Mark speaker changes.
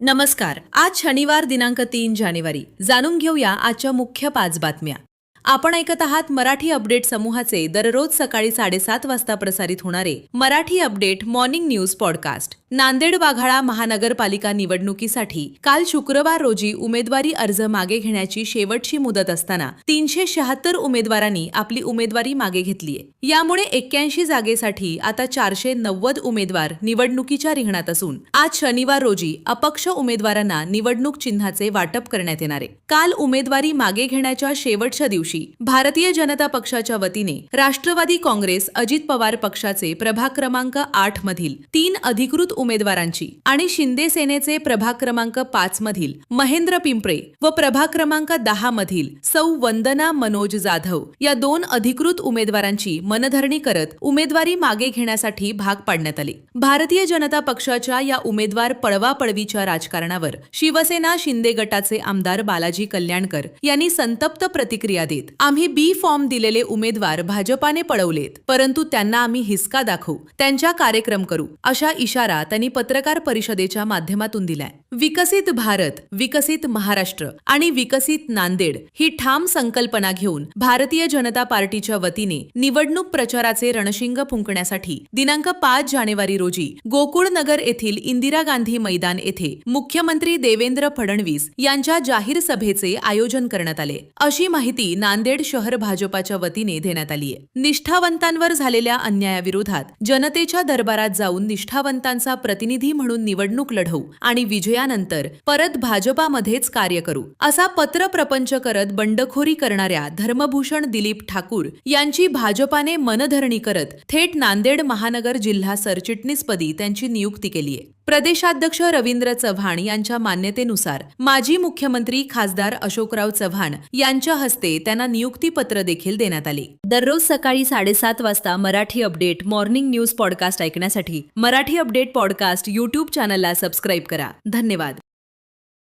Speaker 1: नमस्कार. आज शनिवार दिनांक 3 जानेवारी. जाणून घेऊया आजच्या मुख्य 5 बातम्या. आपण ऐकत आहात मराठी अपडेट समूहाचे दररोज सकाळी 7:30 वाजता प्रसारित होणारे Marathi update morning news podcast. Nanded Waghala महानगरपालिका निवडणुकीसाठी काल शुक्रवार रोजी उमेदवारी अर्ज मागे घेण्याची शेवटची मुदत असताना 376 उमेदवारांनी आपली उमेदवारी मागे घेतलीय. यामुळे 81 जागेसाठी आता 490 उमेदवार निवडणुकीच्या रिंगणात असून आज शनिवार रोजी अपक्ष उमेदवारांना निवडणूक चिन्हाचे वाटप करण्यात येणार आहे. काल उमेदवारी मागे घेण्याच्या शेवटच्या दिवशी भारतीय जनता पक्षाच्या वतीने राष्ट्रवादी काँग्रेस अजित पवार पक्षाचे प्रभाग क्रमांक 8 मधील 3 अधिकृत उमेदवारांची आणि शिंदे सेनेचे प्रभाग क्रमांक 5 मधील महेंद्र पिंपळे व प्रभाग क्रमांक 10 मधील सौ वंदना मनोज जाधव या 2 अधिकृत उमेदवारांची मनधरणी करत उमेदवारी मागे घेण्यासाठी भाग पाडण्यात आले. भारतीय जनता पक्षाच्या या उमेदवार पळवापळवीच्या राजकारणावर शिवसेना शिंदे गटाचे आमदार बालाजी कल्याणकर यांनी संतप्त प्रतिक्रिया देत आम्ही बी फॉर्म दिलेले उमेदवार भाजपाने पळवलेत, परंतु त्यांना आम्ही हिसका दाखवू, त्यांच्या कार्यक्रम करू अशा इशारा त्यांनी पत्रकार परिषदेच्या माध्यमातून दिलाय. विकसित भारत, विकसित महाराष्ट्र आणि विकसित नांदेड ही ठाम संकल्पना घेऊन भारतीय जनता पार्टीच्या वतीने निवडणूक प्रचाराचे रणशिंग फुंकण्यासाठी दिनांक 5 जानेवारी रोजी गोकुळनगर येथील इंदिरा गांधी मैदान येथे मुख्यमंत्री देवेंद्र फडणवीस यांच्या जाहीर सभेचे आयोजन करण्यात आले, अशी माहिती नांदेड शहर भाजपाच्या वतीने देण्यात आली आहे. निष्ठावंतांवर झालेल्या अन्यायाविरोधात जनतेच्या दरबारात जाऊन निष्ठावंतांचा प्रतिनिधी म्हणून निवडणूक लढवू आणि विजयानंतर परत भाजपामध्येच कार्य करू असा पत्र प्रपंच करत बंडखोरी करणाऱ्या धर्मभूषण दिलीप ठाकूर यांची भाजपाने मनधरणी करत थेट नांदेड महानगर जिल्हा सरचिटणीसपदी त्यांची नियुक्ती केली आहे. प्रदेशाध्यक्ष रवींद्र चव्हाण यांच्या मान्यतेनुसार माजी मुख्यमंत्री खासदार अशोकराव चव्हाण यांच्या हस्ते त्यांना नियुक्तीपत्र देखील देण्यात आले. दररोज सकाळी 7:30 वाजता Marathi update morning news podcast ऐकण्यासाठी मराठी अपडेट पॉडकास्ट YouTube चॅनलला सबस्क्राईब करा. धन्यवाद.